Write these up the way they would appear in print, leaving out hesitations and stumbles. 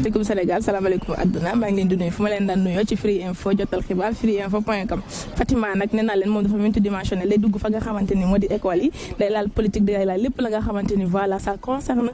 Assalamualaikum Sénégal, salaamaaleykum àdduna maa ngi leen di nuyu fu ma leen daan nuyoo ci Free Info jotal xibaar freeinfo.com. Fatima nag nee naa leen moom dafa multidimensionnel lay dugg fa nga xamante ni moo di école yi day laal politique day laal lépp la nga xamante ni voilà ça concerne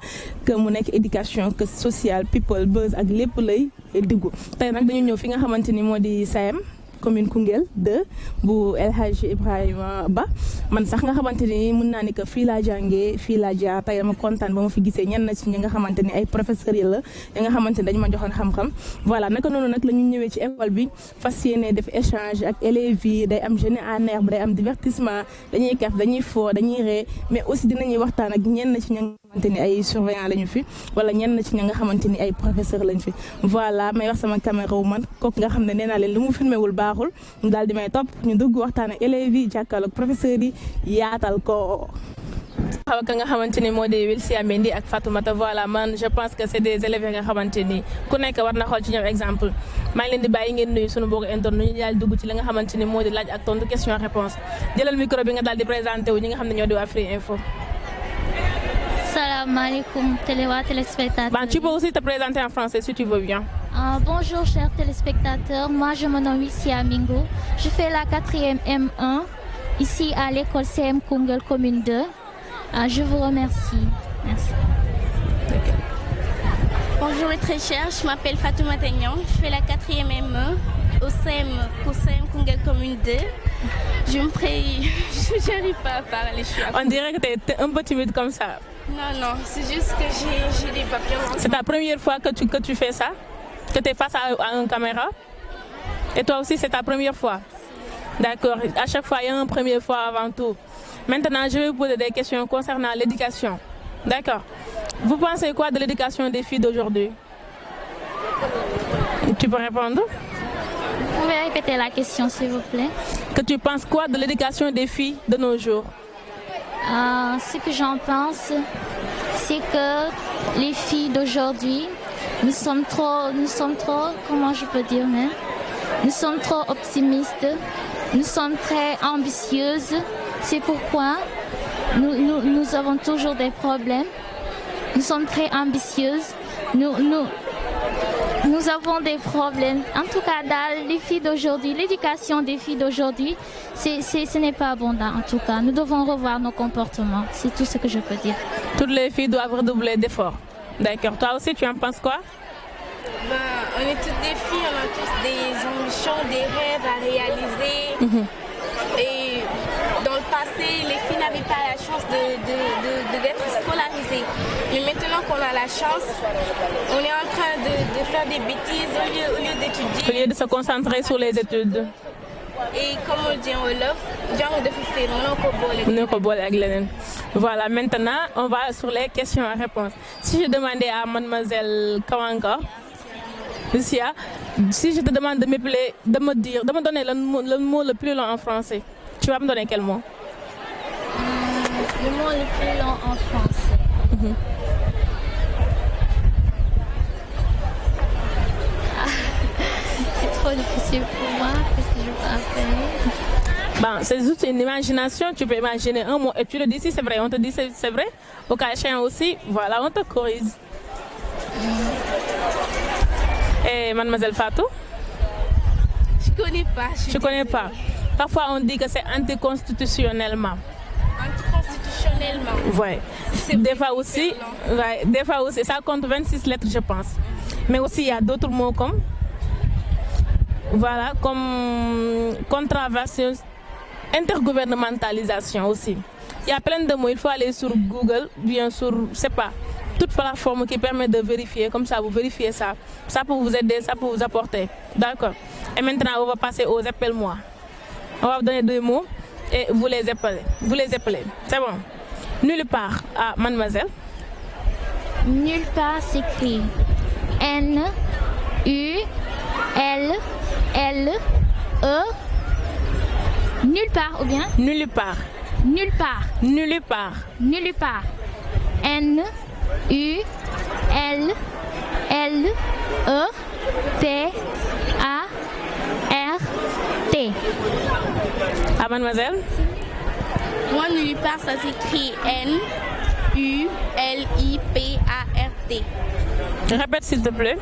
que mu nekk éducation que social people buzz ak lépp lay dugg. Tey nag dañu ñëw fi nga xamante ni moo di SAEM commune Koungheul 2 bu El Hadji Ibrahima Ba man sax nga xamante ni mën naa ni que fii laa jàngee fii laa jaar tey dama kontaan ba ma fi gisee ñenn ci ñi nga xamante ni ay professeurs yi la ñi nga xamante ni dañu ma joxoon xam-xam voilà naka noonu nag la ñu ñëwee ci école bi fas yéene def échange ak élèves yi day am jeune en herbe day am divertissement dañuy kaf dañuy fo dañuy ree mais aussi dinañuy waxtaan ak ñenn ci ñi nga xamante ni ay surveillant lañu fi wala ñenn ci ñi nga xamante ni ay professeurs lañu fi voilà may wax sama caméra wu man kooku nga xam ne nee naa leen lu mu filmé wul baaxul ñu daal di may topp ñu dugg waxtaan ak élèves yi jàkkaarloog professeurs yi yaatal ko. xaw ka nga xamante ni moo di Wilsia Mendy ak Fatoumata voilà man je pense que c'est des élèves nga xamante ni ku nekk war na xool ci ñoom exemple maa ngi leen di bàyyi ngeen nuyu sunu mbokku internet ñu daal dugg ci li nga xamante ni moo di laaj ak tontu question réponse jëlal micro bi nga daal di présenté wu ñi nga xam ne ñoo di waa Free Info. Salam alaikum téléspectateurs. Ben, tu peux aussi te présenter en français si tu veux bien. Bonjour chers téléspectateurs, moi je me nomme Wilsia Mingo. Je fais la 4e M1 ici à l'école CM Koungheul commune 2. Je vous remercie. Merci. Bonjour les très chers, je m'appelle Fatoumata Niang, je fais la 4e M1 au CM Koungheul commune 2. Je n'arrive pas à parler. On dirait que tu es un peu timide comme ça. Non, c'est juste que j'ai des papillons. C'est ta première fois que tu fais ça? Que tu es face à une caméra? Et toi aussi, c'est ta première fois? D'accord. À chaque fois, il y a une première fois avant tout. Maintenant, je vais vous poser des questions concernant l'éducation. D'accord. Vous pensez quoi de l'éducation des filles d'aujourd'hui? Tu peux répondre? Vous pouvez répéter la question, s'il vous plaît? Que tu penses quoi de l'éducation des filles de nos jours? Ce que j'en pense, c'est que les filles d'aujourd'hui, nous sommes trop, comment je peux dire même, nous sommes trop optimistes, nous sommes très ambitieuses. C'est pourquoi nous avons toujours des problèmes. Nous sommes très ambitieuses. Nous avons des problèmes. En tout cas, dans les filles d'aujourd'hui, l'éducation des filles d'aujourd'hui, ce n'est pas abondant en tout cas. Nous devons revoir nos comportements. C'est tout ce que je peux dire. Toutes les filles doivent redoubler d'efforts. D'accord. Toi aussi, tu en penses quoi? On est toutes des filles, on a tous des ambitions, des rêves à réaliser. Et dans le passé, les filles n'avaient pas la chance d'être scolarisées. Mais maintenant qu'on a la chance, on est en train de faire des bêtises au lieu d'étudier. Au lieu de se concentrer sur les études. Et comme on dit en Wolof, genre de faire voilà, maintenant, on va sur les questions et réponses. Si je demandais à mademoiselle Kawanga, Lucia, si je te demande de me donner le mot le plus long en français, tu vas me donner quel mot? Le mot le plus long en français. C'est trop difficile pour moi. Qu'est-ce que je peux appeler? Bon, c'est juste une imagination. Tu peux imaginer un mot et tu le dis si c'est vrai. On te dit si c'est vrai. Au cas échéant aussi, voilà, on te corrige. Et mademoiselle Fatou? Je connais pas. Je connais pas. Parfois on dit que c'est anticonstitutionnellement. Anticonstitutionnellement. Ouais. Des fois aussi, ça compte 26 lettres, je pense. Mais aussi il y a d'autres mots comme, voilà, comme contravention, intergouvernementalisation aussi. Il y a plein de mots. Il faut aller sur Google, bien sûr, c'est pas. Toute plateforme qui permet de vérifier, comme ça vous vérifiez ça. Ça peut vous aider, ça peut vous apporter. D'accord. Et maintenant, on va passer aux appelle-moi. On va vous donner deux mots et vous les appelez. C'est bon. Nulle part. Ah, mademoiselle. Nulle part s'écrit N-U-L-L-E. Nulle part ou bien? Nulle part. Nulle part. Nulle part. Nulle part. N-U-L-L-E-P-A-R-T. Ah, mademoiselle. Moi, nulle part, ça s'écrit N-U-L-I-P-A-R-T. Répète s'il te plaît.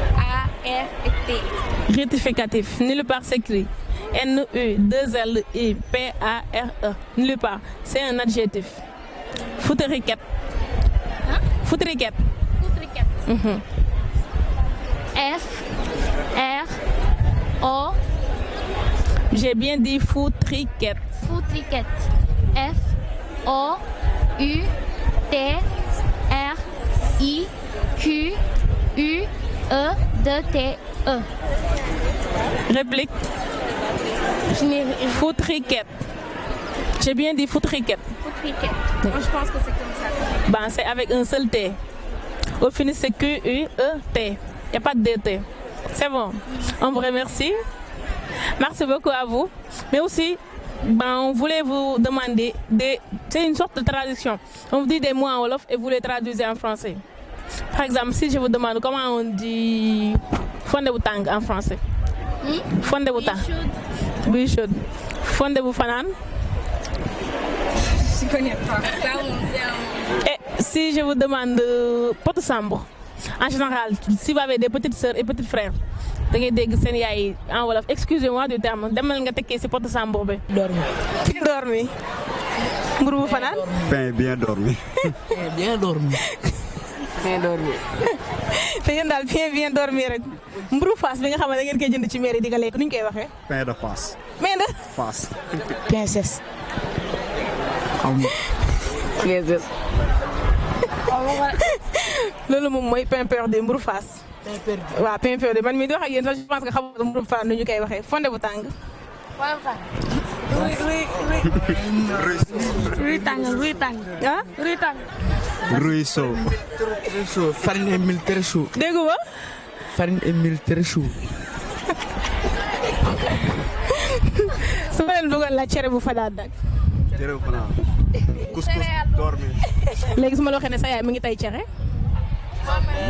N-U-L-I-P-A-R-T. Rectificatif. Nulle part s'écrit N-U-2-L-I-P-A-R-E. Nulle part. C'est un adjectif. Fouteriquette. Fouteriquette. F-R-O. J'ai bien dit foutriquette. Foutriquette. F-O-U-T-R-I-Q-U-E-D-T-E. Réplique. Foutriquette. J'ai bien dit foutriquette. Foutriquette. Moi, je pense que c'est comme ça. Ben, c'est avec un seul T. Au finish, c'est Q-U-E-T. Il n'y a pas de DT. C'est bon. On vous remercie. Merci beaucoup à vous. Mais aussi, ben, on voulait vous demander, c'est une sorte de traduction. On vous dit des mots en wolof et vous les traduisez en français. Par exemple, si je vous demande comment on dit fondé-boutang en français. Fondé-boutang. Buy chaude. Fondé-boufanan. Je connais pas. Ça, on dit Et si je vous demande potu sambo, en général, si vous avez des petites sœurs et petits frères, da ngay dégg seen yaay en wolof, excusez-moi du terme, demal nga tekkee si potu sambo bi. Dormi. Dormi. Mburu bu fanaan. Pain bien dormi. Bien dormi. Bien dormi. te yéen daal bien dormi rek. Mburu faas bi nga xam ne da ngeen koy jënd ci mairie di nga lekk nu ñu koy waxee. Pain de face. mais nag. Face. Princesse. Princesse. loolu moom mooy pain perdu mburu faas. waaw pain perdu man mii di wax ak yéen sax je pense que xamoo mburu faas nu ñu koy waxee fonde bu tàng. ruy tàng. ah. Ruy tàng. Ruisseau. Très chaud. Farine et mil très chaud. dégg nga. Farine et mil très chaud. su ma leen bëggoon la cere bu fadaat nag. Cere bu fanaan. Couscous dormi. léegi su ma la waxee ne sa yaay mi ngi tay cere.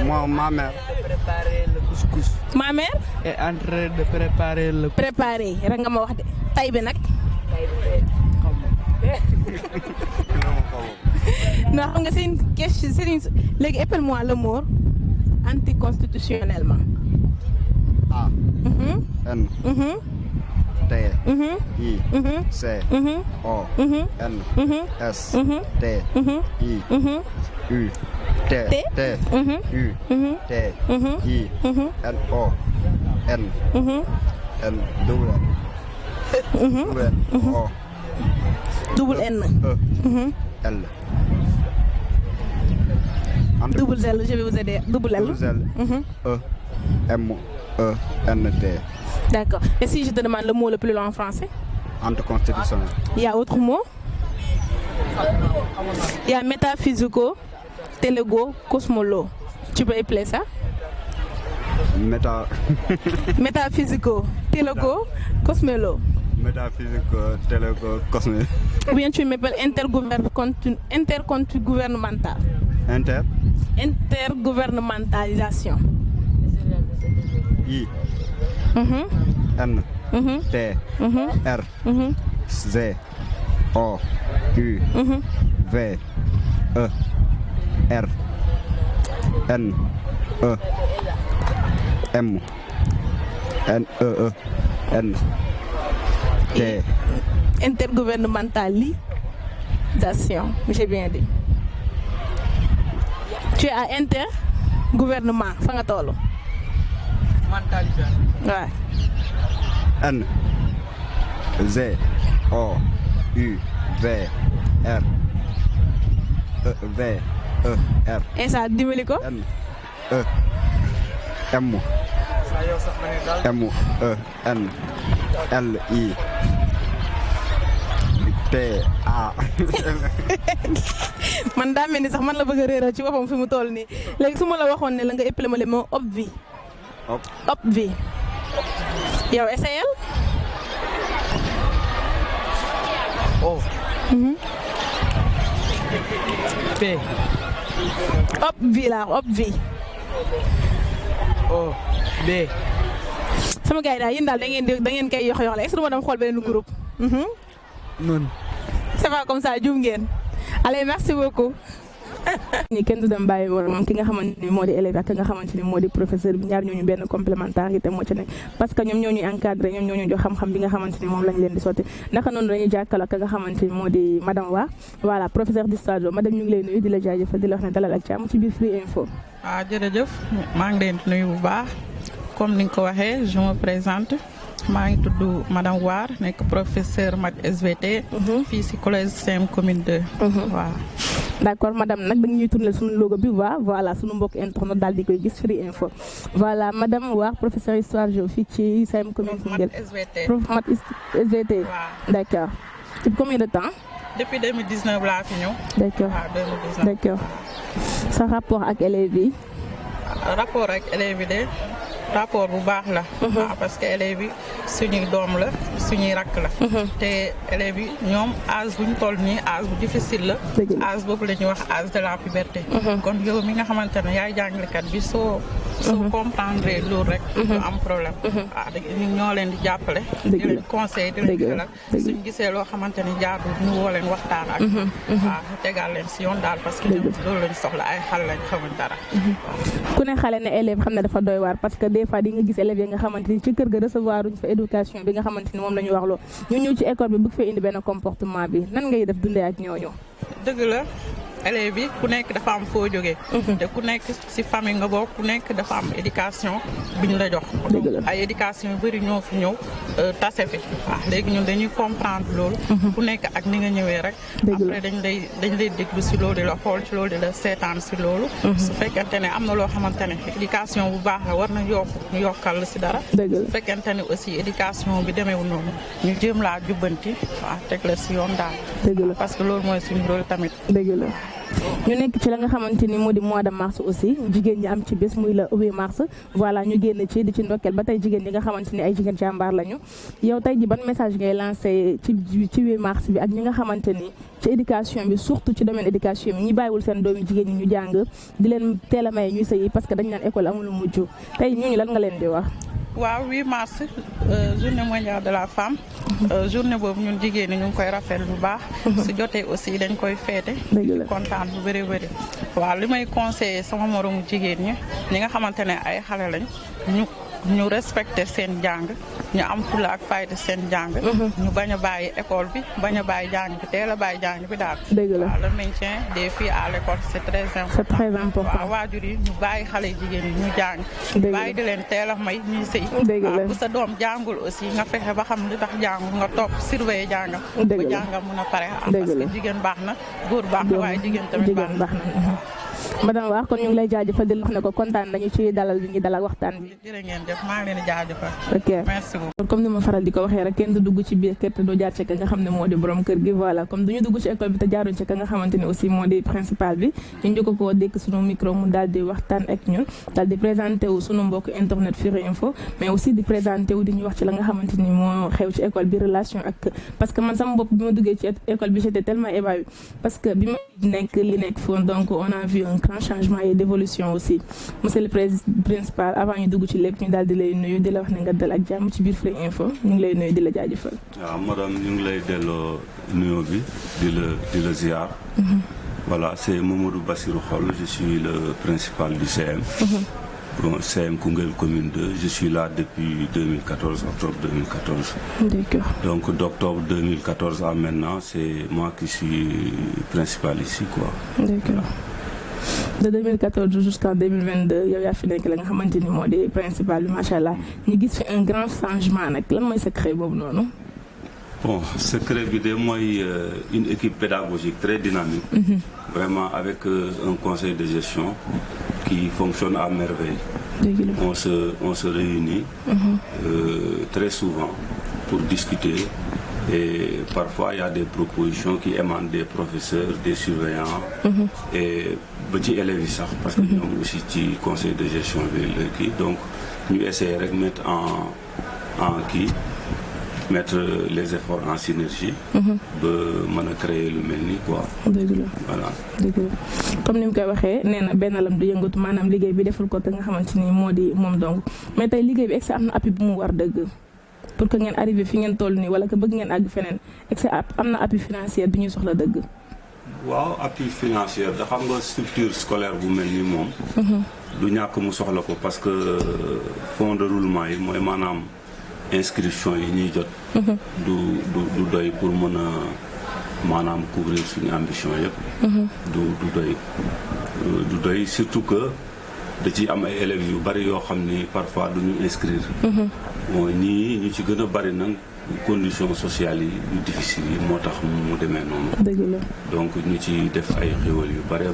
Moi, ma mère. Préparer le couscous. ma mère. Est en train de préparer le préparé rek nga ma wax de tay bi nag. non xam nga c'est une question c'est une léegi appelle-moi le mot anticonstitutionnellement. A. N. T. I. C. O. N. S. T. I. U. T. T. U. T. I. N. O. N. N. W. W. O. double N. E. L. double L je vais vous aider double L. Double L. E. M. E. N. T. D'accord. Et si je te demande le mot le plus long en français? Anticonstitutionnel. Il y a autre mot? Il y a métaphysico, télégo, cosmolo. Tu peux épeler ça? Métaphysico, télégo, cosmolo. Métaphysique, télégo, cosmique. Ou bien tu m'appelles intergouvernemental. Intergouvernementalisation. I. N. T. R. Z. O. U. V. E. R. N. E. M. N. E. N. T. Intergouvernementalisation. J'ai bien dit. Tu es à intergouvernement. Fa nga tollu. Ouais. N. Z. O. U. V. R. E. V. E. R. Et ça dimbali ko. N. E. M. M. E. N. L. I. T-A. man daa mel ni sax man la bëgg a réeral ci boppam fi mu toll nii léegi su ma la waxoon ne la nga épilé ma le mot obvi. Obvi. yow essayel. O. P. Obvi laa obvi. O. B. sama gars yi daal yéen daal da ngeen koy yox la est-ce que du ma dem xool benn groupe. Nun. c'est pas comme ça juum ngeen. allez merci beaucoup. ñi kenn du dem bàyyi moom ki nga xamante ni moo di élève ak ki nga xamante ni moo di professeur bi ñaar ñooñu benn complémentarité moo ci nekk parce que ñoom ñoo ñuy encadré ñoom ñoo ñu jox xam-xam bi nga xamante ni moom lañ leen di sotti naka noonu dañuy jàkkaarloo ak nga xamante ni moo di madame Wa voilà professeur d'histoire madame ñu ngi lay nuyu di la jaajëfal di la wax ne dalal ak jàmm ci biir Free Info. waaw jërëjëf maa ngi leen di nuyu bu baax comme ni nga ko waxee je me présente maa ngi tudd madame War nekk professeur math SVT. fii si collège CM commune 2. waaw. d'accord madame nag dañuy tourner suñu logo bi voilà suñu mbokk internet daal di koy gis Free Info voilà madame War professeur histoire géo fii ci CM commune Koungheul. prof math SVT. waaw d'accord. depuis combien de temps. depuis 2019 laa fi ñëw. d'accord waaw 2019. d'accord. sa rapport ak élèves yi. rapport ak élèves yi de rapport bu baax la. waaw parce que élèves yi suñuy doom la suñuy rakk la. te élèves yi ñoom âge bu ñu toll nii âge bu difficile la. âge boobu la ñuy wax âge de la puberté. kon yow mi nga xamante ne yaay jàngalekat bi soo comprendre loolu rek. du am problème. waaw ñun ñoo leen di jàppale. di leen conseil di leen xelal suñu gisee loo xamante ni jaarul ñu woo leen waxtaan ak. waaw tegal leen si yoon daal parce que loolu lañ soxla ay xale lañ xamuñ dara. ku ne xale ne élève xam ne dafa doy waar parce que des fois di nga gis élèves yi nga xamante ni ci kër ga recevoir uñ fa éducation bi nga xamante ni moom la ñu wax loo ñu ñëw ci école bi bëgg fee indi benn comportement bi nan ngay def dundee ak ñooñu. dëgg la élèves yi ku nekk dafa am foo jógee. te ku nekk si famille nga bokk ku nekk dafa am éducation bi ñu la jox. ay éducation yu bëri ñoo fi ñëw tase fi waaw léegi ñun dañuy comprendre loolu. ku nekk ak ni nga ñëwee rek. après dañ lay déglu si loolu di la xool ci loolu di la seetaan si loolu. su fekkente ne am na loo xamante ne éducation bu baax la war na yokk ñu yokkal la si dara. su fekkente ne aussi éducation bi demeewul noonu ñu jéem laa jubbanti waaw teg la si yoon daal. parce que loolu mooy suñu rôle tamit. dëgg la. ñu nekk ci la nga xamante ni moo di mois de mars aussi jigéen ñi am ci bés muy le 8 mars voilà ñu génn ci di ci ndokkeel ba tey jigéen ñi nga xamante ni ay jigéen jàmbaar lañu yow tey ji ban message ngay lancé ci 8 mars bi ak ñi nga xamante ni ci éducation bi surtout ci domaine éducation bi ñi bàyyiwul seen doomi jigéen ñi ñu jàng di leen teel a may ñuy sëyi parce que dañ naan école amul mujj tey ñooñu lan nga leen di wax. waaw 8 mars journée mondiale de la femme journée boobu ñun jigéen ñi ñu ngi koy rafetlu bu baax su jotee aussi dañ koy féete kontaan bu bëri bëri waaw li may conseillé sama moromu jigéen ñi nga xamante ne ay xale lañ ñu respecté seen jàng ñu am fulla ak fayda seen jàng ñu bañ a bàyyi école bi bañ a bàyyi jàng bi teel a bàyyi jàng bi daal waaw le maintien des filles à l'école c'est très important waaw waajur yi ñu bàyyi xale jigéen yi ñu jàng bàyyi di leen teel a may ñuy sëy waaw bu sa doom jàngul aussi nga fexe ba xam li tax jàngul nga topp surveiller jàngam ba jàngam mun a pare parce que jigéen baax na góor baax na waaye jigéen tamit baax na madame War kon ñu ngi lay jaajëfal di wax ne ko kontaan nañu ci dalal bi ñu dalal waxtaan bi. jërë ngeen jëf maa ngi leen di jaajëfal. ok merci beaucoup. comme ni ma faral di ko waxee rek kenn du dugg ci biir kër te doo jaar ci ka nga xam ne moo di borom kër gi voilà comme duñu dugg ci école bi te jaaruñ ci ka nga xamante ne aussi moo di principal bi ñu njëkk koo dékk sunu micro mu daal di waxtaan ak ñun daal di présenté wu sunu mbokk internet Free Info mais aussi di présenté wu di ñu wax ci la nga xamante ni moo xew ci école bi relation ak parce que man sama bopp bi ma duggee ci école bi j'étais tellement ébahue parce que bi ma nekk li nekk foon donc on a vu un grand changement et d'évolution aussi monsieur le principal avant ñu dugg ci lépp ñu daal di lay nuyu di la wax ne nga dal ak jàmm ci biir Free Info ñu ngi lay nuyu di la jaajëfal. waaw madame ñu ngi lay delloo nuyoo bi di la ziar. voilà c'est Mamadou Bassirou Kholl je suis le principal du CM. Bon, CM Koungheul commune 2 je suis là depuis 2014 octobre 2014. D'accord. donc d'octobre 2014 à maintenant c'est moi qui suis principal ici quoi. D'accord. de 2014 jusqu'en 2022 yow yaa fi nekk la nga xamante ni moo di principal bi macha allah ñu gis fi un grand changement nag lan mooy secret boobu noonu. bon secret bi de mooy une équipe pédagogique très dynamique. Vraiment avec un conseil de gestion qui fonctionne à merveille. On se réunit très souvent pour discuter Et parfois, il y a des propositions qui émanent des professeurs, des surveillants et petits élèves parce que nous aussi ci conseil de gestion bi donc ñu essayer de mettre mettre les efforts en synergie. ba mën a créer lu mel nii quoi. dëgg la voilà. dëgg la comme ni mu koy waxee nee na benn lam du yëngatu maanaam liggéey bi deful ko te nga xamante ni moo di moom donc mais tey liggéey bi est-ce que am na appui bu mu war dëgg pour que ngeen arrivé fi ngeen toll nii wala que bëgg ngeen àgg feneen est-ce que am na appui financier bi ñuy soxla dëgg. waaw appui financier da xam nga structure scolaire bu mel ni moom. du ñàkk mu soxla ko parce que fonds de roulement yi mooy maanaam. inscription yi ñuy jot du doy pour mën a maanaam couvrir suñu ambition yëpp du doy surtout que da ci am ay élèves yu bari yoo xam ni parfois duñu inscrire mooy ñii ñu ci gën a bari nag conditions sociales yi yu difficiles yi moo tax mu demee noonu donc ñu ci def ay xéwal yu bari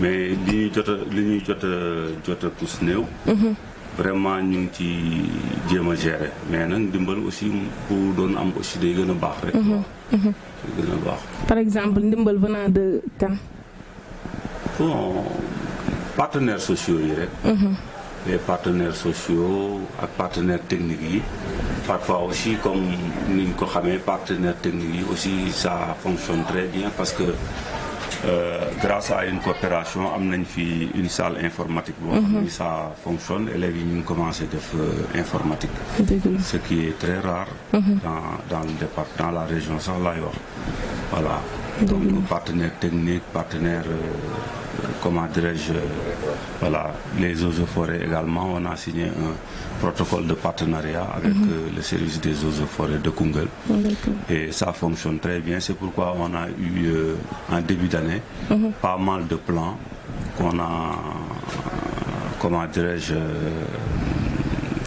mais li ñuy jot a kus néew vraiment ñu ngi ci jéem a gérer mais nag ndimbal aussi bu doon am aussi day gën a baax rek. day gën a baax. par exemple ndimbal venant de kan. bon partenaires sociaux yi rek. les partenaires sociaux ak partenaires techniques yi parfois aussi comme ni ñu ko xamee partenaires techniques yi aussi ça fonctionne très bien parce que. grâce à une coopération am nañ fi une salle informatique boo xam ni ça fonctionne élèves yi ñu ngi commencé def informatique ce qui est très rare dans le département dans la région sax laay wax voilà donc partenaire technique partenaire comment dirais-je voilà les eaux et forêts également on a signé un protocole de partenariat avec le service des eaux et forêts de Koungheul et ça fonctionne très bien c'est pourquoi on a eu en début d'année pas mal de plans qu'on a comment dirais-je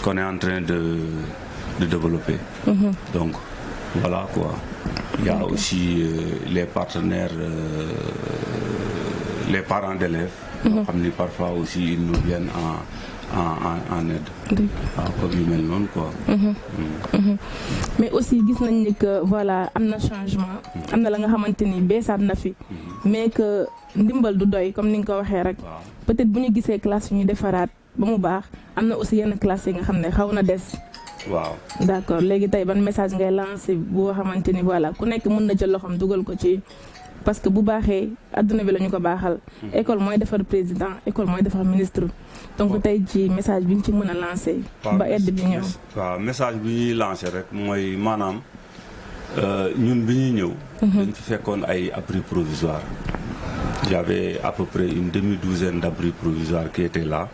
qu'on est en train de développer donc voilà quoi il y a aussi les partenaires les parents d'élèves yoo xam ni parfois aussi ils nous viennent en aide waaw comme yu mel noonu quoi mais aussi gis nañ ni que voilà am na changement am na la nga xamante ni beesaat na fi mais que ndimbal du doy comme ni nga ko waxee rek peut-être bu ñu gisee classe yu ñu defaraat ba mu baax am na aussi yenn classe yi nga xam ne xaw na des waaw d'accord léegi tey ban message ngay lancé boo xamante ni voilà ku nekk mën na jël loxoom dugal ko ci parce que bu baaxee adduna bi la ñu ko baaxal école mooy defar président école mooy defar ministre donc tey ci message bi ñu ci mën a lancé ba aide bi ñëw waaw message bi ñuy lancé rek mooy maanaam ñun bi ñuy ñëw dañ fi fekkoon ay abris provisoires il y avait à peu près une demi-douzaine d'abris provisoires qui étaient là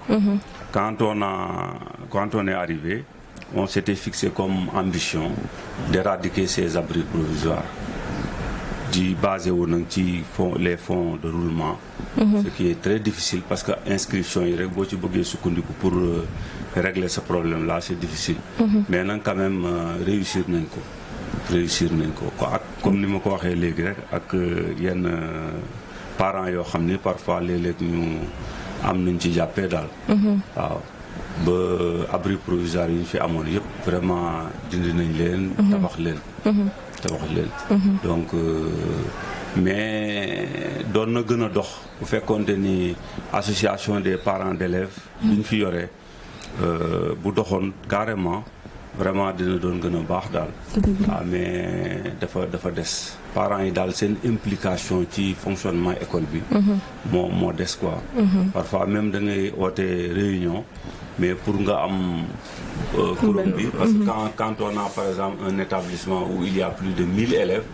quand on est arrivé on s'était fixé comme ambition d'éradiquer ces abris provisoires di basé wu nag ci les fonds de roulement ce qui est très difficile parce que inscription yi rek boo ci bëggee sukkandiku pour régler ce problème là c'est difficile mais nag quand même réussir nañ ko ak comme ni ma ko waxee léegi rek ak yenn parents yoo xam ni parfois léeg-léeg ñu am nañ ci jàppee daal waaw ba abri provisoire yi ñu fi amoon yëpp vraiment dindi nañ leen tabax leen donc mais doon na gën a dox bu fekkoonte ni association des parents d'élèves bi ñu fi yoree bu doxoon carrément vraiment dina doon gën a baax daal waaw mais dafa des parents yi daal seen implication ci fonctionnement école bi moo des quoi parfois même da ngay oote réunion mais pour nga am quorum bi parce que quand on a par exemple un établissement où il y a plus de 1000 élèves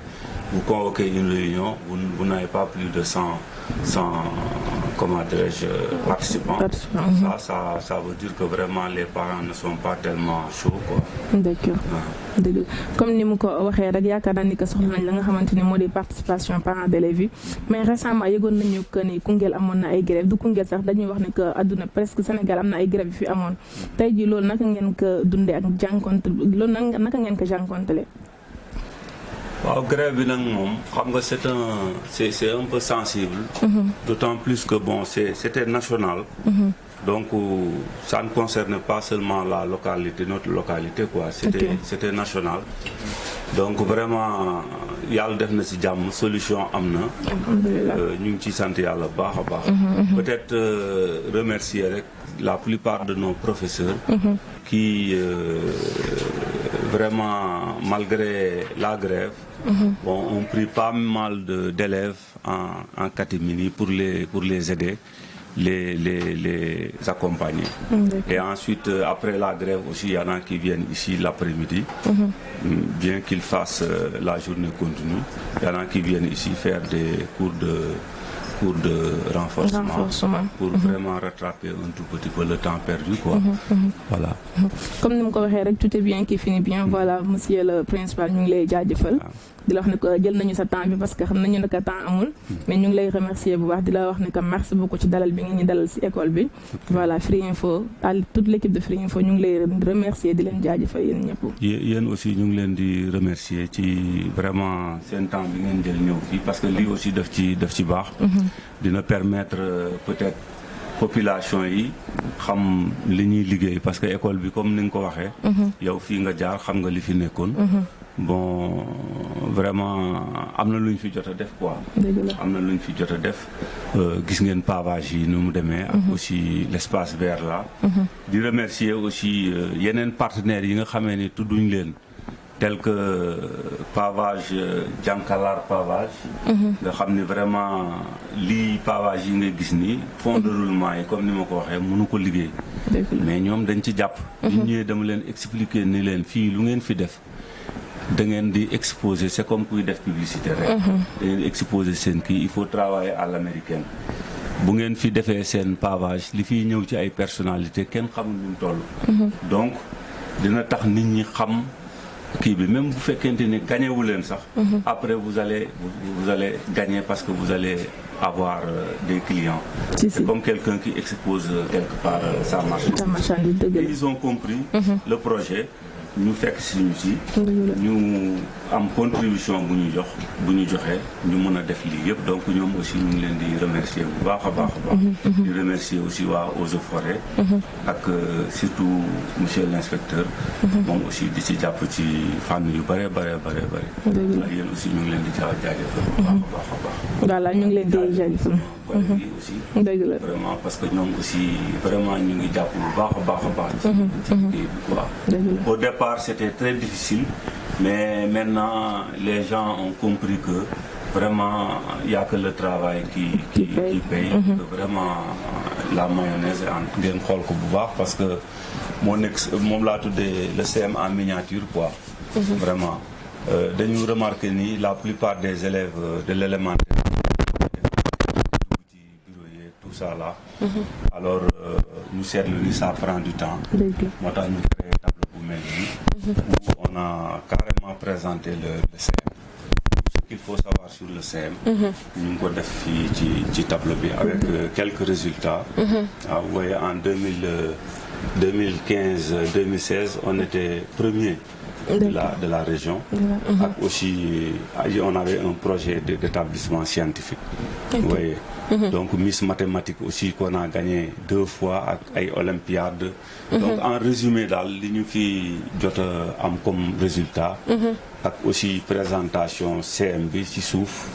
vous convoquez une réunion vous n'avez pas plus de 100 comment dirais-je participants ça veut dire que vraiment les parents ne sont pas tellement chauds quoi d'accord dëgg comme ni mu ko waxee rek yaakaar naa ni que soxla nañ la nga xamante ni moo di participation parents d'élèves yi mais récemment yëgoon nañu que ni Koungheul amoon na ay grève du Koungheul sax dañuy wax ne que àdduna presque Sénégal am na ay grève yu fi amoon tey jii loolu naka ngeen ko dundee ak jànkonte loolu naka ngeen ko jànkontele waaw grève bi nag moom xam nga c'est un peu sensible d'autant plus que bon c'était national Donc ça ne concerne pas seulement la localité, notre localité quoi, c'était national. Donc vraiment yàlla def na ci jàmm, solution am na. ñu ngi ci sant yàlla baax a baax. Peut-être remercier rek la plupart de nos professeurs qui vraiment malgré la grève bon, ont pris pas mal d'élèves en catimini pour les aider, les accompagner. Et ensuite, après la grève aussi, il y en a qui viennent ici l'après-midi, bien qu'ils fassent la journée continue. Il y en a qui viennent ici faire des cours de renforcement pour vraiment rattraper un tout petit peu le temps perdu quoi. Voilà. Comme ni ma ko waxee rek tout est bien qui finit bien. Voilà monsieur le principal ñu ngi lay jaajëfal. di la wax ne que jël nañu sa temps bi parce que xam nañu ne que temps amul. mais ñu ngi lay remercier bu baax di la wax ne que merci beaucoup ci dalal bi nga ñu dalal ci école bi. voilà Free Info toute l'équipe de Free Info ñu ngi lay remercier di leen jaajëfal yéen ñëpp. yéen aussi ñu ngi leen di remercier ci vraiment seen temps bi ngeen jël ñëw fii parce que lii aussi daf ci baax. dina permettre peut-être population yi xam li ñuy liggéey parce que école bi comme ni nga ko waxee. yow fii nga jaar xam nga li fi nekkoon. bon vraiment am na lu ñu fi jot a def quoi. am na lu ñu fi jot a def gis ngeen pavage yi nu mu demee. ak aussi l'espace vert là. di remercier aussi yeneen partenaires yi nga xamee ni tudduñ leen. tel que pavage Jànkalaar pavage nga xam ni vraiment lii pavage yi nga gis ni fond de roulement yi comme ni ma ko waxee mënu ko liggéey mais ñoom dañ ci jàpp ñu ñëwee dama leen expliquer ni leen fii lu ngeen fi def da ngeen di exposer c'est comme kuy def publicité rek da ngeen di exposer seen kii il faut travailler à l'américaine bu ngeen fi defee seen pavage li fiy ñëw ci ay personnalité kenn xamul ñu toll donc dina tax nit ñi xam kii bi même bu fekkente ni gagné wu leen sax après vous allez gagner parce que vous allez avoir des clients. C'est comme quelqu'un qui expose quelque part sa marchandise. Ils ont compris le projet. ñu fekk si ñu si ñu am contribution bu ñu joxee ñu mën a def lii yëpp donc ñoom aussi ñu ngi leen di remercier bu baax a baax a baax di remercier aussi waa Eaux et Forêts ak surtout monsieur l'inspecteur moom aussi di ci jàpp ci fànn yu bare yéen aussi ñu ngi leen di jaajëfal bu baax a baax voilà ñu ngi leen di jaajëfal aussi dëgg la vraiment parce que ñoom aussi vraiment ñu ngi jàpp bu baax a baax ci kii bi quoi au départ c'était très difficile mais maintenant les gens ont compris que vraiment il y a que le travail qui paye que vraiment la mayonnaise ngeen xool ko bu baax parce que moom laa tuddee le CM en miniature quoi vraiment dañu remarquer ni la plupart des élèves de l'élémentaire tout ça là alors ñu seetlu ni ça prend du temps moo tax ñu créé tableau bu mel nii où on a carrément présenté le CM ce qu'il faut savoir sur le CM ñu ngi ko def fii ci tableau bi avec quelques résultats vous voyez en 2015-2016 on était premier de la région ak aussi on avait un projet d'établissement scientifique vous voyez donc Miss Mathématiques aussi qu'on a gagné 2 fois ak ay olympiades donc en résumé daal li ñu fi jot a am comme résultat ak aussi présentation CM bi ci suuf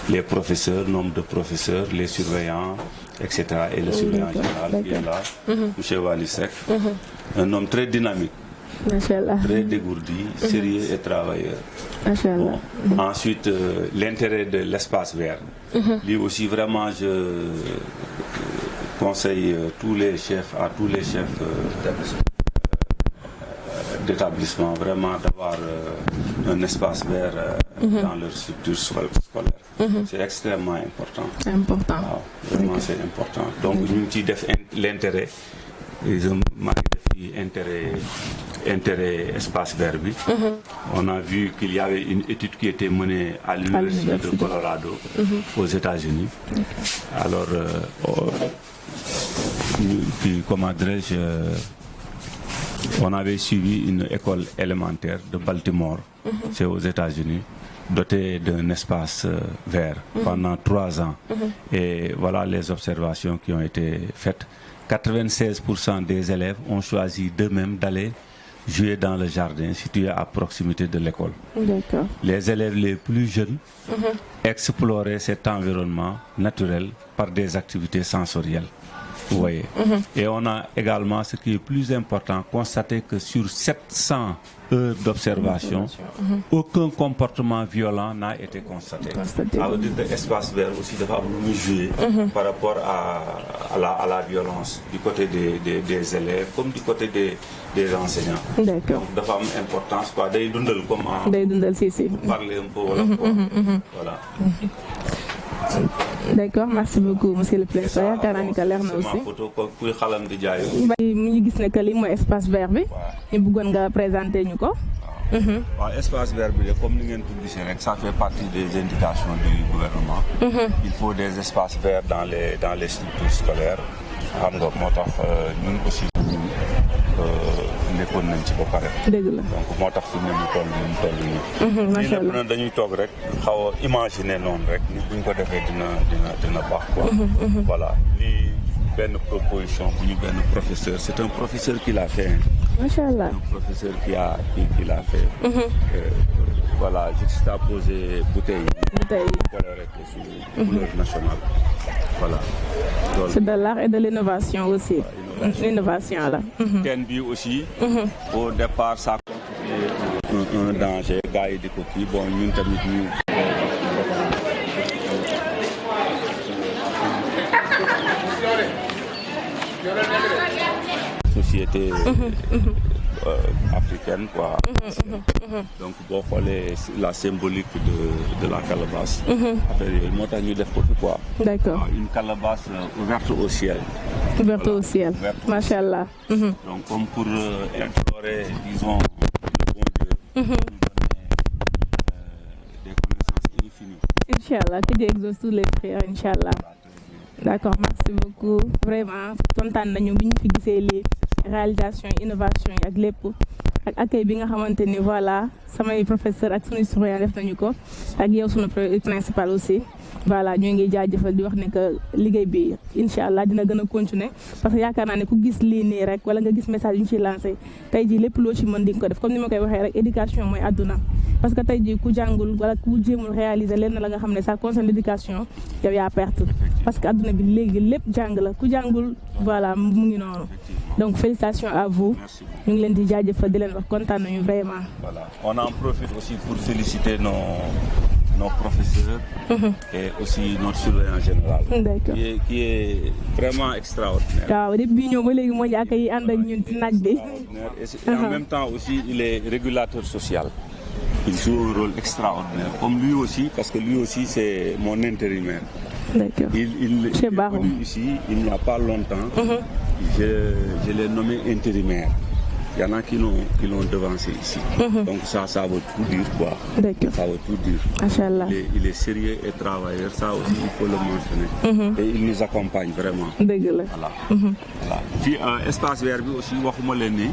les professeurs nombre de professeurs les surveillants etc et le surveillant général qui est là monsieur Wali Seck un homme très dynamique très dégourdi, sérieux et travailleur. Bon. Ensuite, l'intérêt de l'espace vert. Lui aussi, vraiment, je conseille à tous les chefs d'établissement vraiment d'avoir un espace vert dans leur structure scolaire. C'est extrêmement important. C'est important. Vraiment, c'est important. Donc, nous avons l'intérêt. Intérêt espace vert bi. On a vu qu'il y avait une étude qui était menée à l'université de Colorado aux États-Unis. Alors comment dirais-je, on avait suivi une école élémentaire de Baltimore, c'est aux États-Unis, dotée d'un espace vert pendant 3 ans. Et voilà les observations qui ont été faites. 96% des élèves ont choisi d'eux-mêmes d'aller jouer dans le jardin situé à proximité de l'école. D'accord. Les élèves les plus jeunes exploraient cet environnement naturel par des activités sensorielles. Vous voyez. Et on a également, ce qui est plus important, constaté que sur 700 heures d'observation, aucun comportement violent n'a été constaté. Ça veut dire que l'espace vert aussi doit jouer par rapport à la violence du côté des élèves comme du côté des enseignants. D'accord. Donc, dafa am importance quoi, day dundal comme day dundal si. Parler un peu wala quoi. Voilà. D'accord, merci beaucoup monsieur le président yaakaar naa ni que leer na aussi. kuy xalam di jaay. mu ngi gis ne que li mooy espace vert bi. ñu bëggoon nga présenter ñu ko. waaw espace vert bi de comme ni ngeen ko gisee rek ça fait partie des indications du gouvernement. Il faut des espaces verts dans les structures scolaires. xam nga moo tax ñun aussi nekkoon nañ ci ba pare. dëgg la donc moo tax fi mu toll nii. macha allah lii dañuy toog rek xaw a imaginer noonu rek ni buñ ko defee dina baax quoi. voilà lii benn proposition bu ñu benn professeur c'est un professeur qui l'a fait. macha allah un professeur qui l'a fait. Voilà juxtaposer bouteille colorée sur couleur nationale. Voilà. C'est de l'art et de l'innovation aussi. L'innovation là. Teen bi aussi. Au départ ça constituait un danger gars yi di ko kii bon ñun tamit ñu. Société africaine quoi. Donc boo xoolee la symbolique de la calebasse. Affaire yooyu moo tax ñu def ko fi quoi. D'accord. Une calebasse ouverte au ciel. Ouverte au ciel. Macha allah. Donc comme pour explorer disons le bon Dieu. Nous donner des connaissances infinies. Inch'Allah que Dieu exauce tous les prières Inch'Allah. D'accord, merci beaucoup. Vraiment kontaan nañu bi ñu fi gisee lii réalisation innovation yi ak lépp ak accueil bi nga xamante ni voilà samay professeur ak suñuy surveillant def nañu ko ak yow suñu principal aussi. Voilà ñu ngi jaajëfal di wax ne que liggéey bi Inch'Allah dina gën a continuer parce que yaakaar naa ne ku gis lii nii rek wala nga gis message yu ñu ciy lancé tey jii lépp loo ci mën di nga ko def comme ni ma koy waxee rek éducation mooy àdduna parce que tey jii ku jàngul wala ku jéemul réaliser lenn la nga xam ne ça concerne l'éducation yow yaa perte parce que àdduna bi léegi lépp jàng la ku jàngul voilà mu ngi noonu donc félicitations à vous ñu ngi leen di jaajëfal di leen wax kontaan nañu vraiment. Voilà on en profite aussi pour féliciter nos professeurs et aussi notre surveillant général. D'accord. Qui est vraiment extraordinaire. waaw depuis ñëw ba léegi moo ñu accueilli ànd ak ñun ci naaj bi. Et en même temps aussi il est régulateur social. Il joue un rôle extraordinaire comme lui aussi parce que lui aussi c'est mon intérimaire. D'accord. Il est venu ici il n'y a pas longtemps. Je l'ai nommé intérimaire. Il y en a qui l'ont devancé ici. Donc ça veut tout dire quoi. D'accord. Ça veut tout dire. Machallah. Il est sérieux et travailleur, ça aussi il faut le mentionner. Et il nous accompagne vraiment. Dëgg la. Voilà. Voilà. Fii espace vert bi aussi waxuma leen ni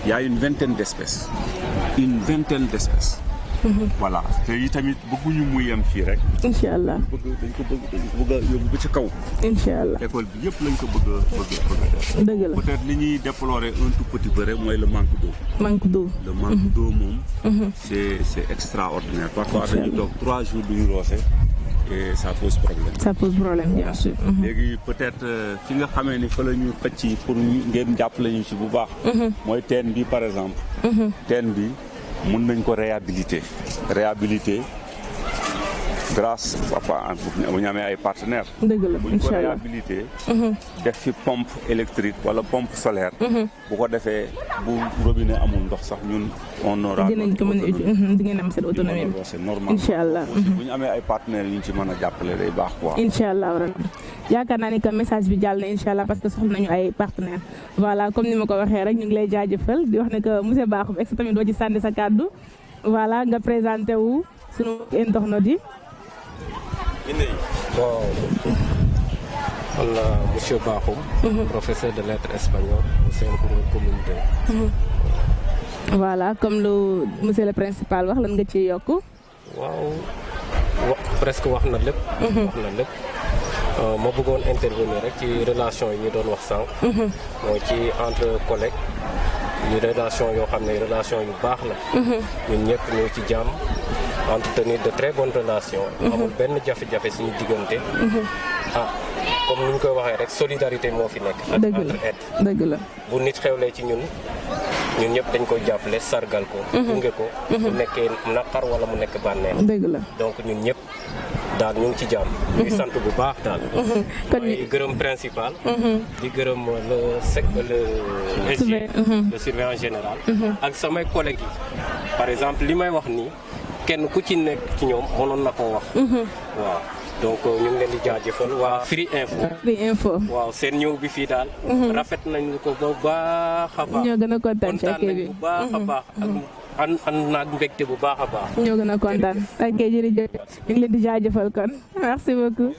il y a une vingtaine d'espèces. Une vingtaine d'espèces. Voilà te yi tamit bëgguñu muy yem fii rek. Inch'Allah. dañ ko bëgg a yóbbu ba ci kaw. Inch'Allah. École bi yëpp lañ ko bëgg a def. Dëgg la. Peut-être li ñuy déplorer un tout petit peu rek mooy le manque d'eau. Manque d'eau. Le manque d'eau moom. C'est extraordinaire. Parfois dañu toog 3 jours duñu roose et ça pose problème. Ça pose problème bien sûr. léegi peut-être fi nga xamee ni fa la ñu xëcc pour ngeen jàppale ñu ci bu baax. mooy teen bi par exemple. teen bi. mën nañ ko réhabiliter grâce bu ñu amee ay partenaires. dëgg la bu ñu ko réhabiliter def fi pompe électrique wala pompe solaire. bu ko defee bu robinet amul ndox sax ñun on aura. dinañ ko mën a utiliser di ngeen am seen autonomie bi. c'est normal. Inch'Allah. bu ñu amee ay partenaires yu ñu ci mën a jàppale day baax quoi. Inch'Allah yaakaar naa ne que message bi jàll na Inch'Allah parce que soxla nañu ay partenaires. Voilà comme ni ma ko waxee rek ñu ngi lay jaajëfal di wax ne que monsieur Bakhoum est-ce que tamit doo ci sànni sa kàddu voilà nga présenté wu sunu internautes yi. Bon, voilà, monsieur Bakhoum, professeur de lettres espagnoles au sein de commune 2. Voilà, comme le monsieur le principal wax lan nga ci yokk. Waaw presque wax na lépp. Wax na lépp. ma bëggoon intervenir rek ci relation yi ñu doon wax sànq. mooy ci entre collègues yu relation yoo xam ne relation yu baax la. ñun ñëpp ñoo ci jàmm entretenir de très bonnes relations. amul benn jafe-jafe suñu diggante. comme ni ñu koy waxee rek solidarité moo fi nekk. dëgg la entre aide. dëgg la bu nit xewlee ci ñun ñëpp dañ koy jàppale sargal ko. gunge ko. mu nekkee naqar wala mu nekk bànneex. dëgg la donc ñun ñëpp daal ñu ngi ci jàmm. ñuy sant bu baax daal. mooy gërëm principal. di gërëm le surveillant général. ak samay collègues yi. par exemple li may wax nii kenn ku ci nekk ci ñoom mënoon na koo wax. waaw donc ñu ngi leen di jaajëfal waa Free Info. Free Info. waaw seen ñëw bi fii daal. rafet nañu ko ba baax a baax. ñoo gën a kontaan ci kontaan nañu bu baax a baax. ak ànd naag mbégte bu baax a baax. ñoo gën a kontaan. ok jërëjëf ñu ngi leen di jaajëfal kon merci beaucoup.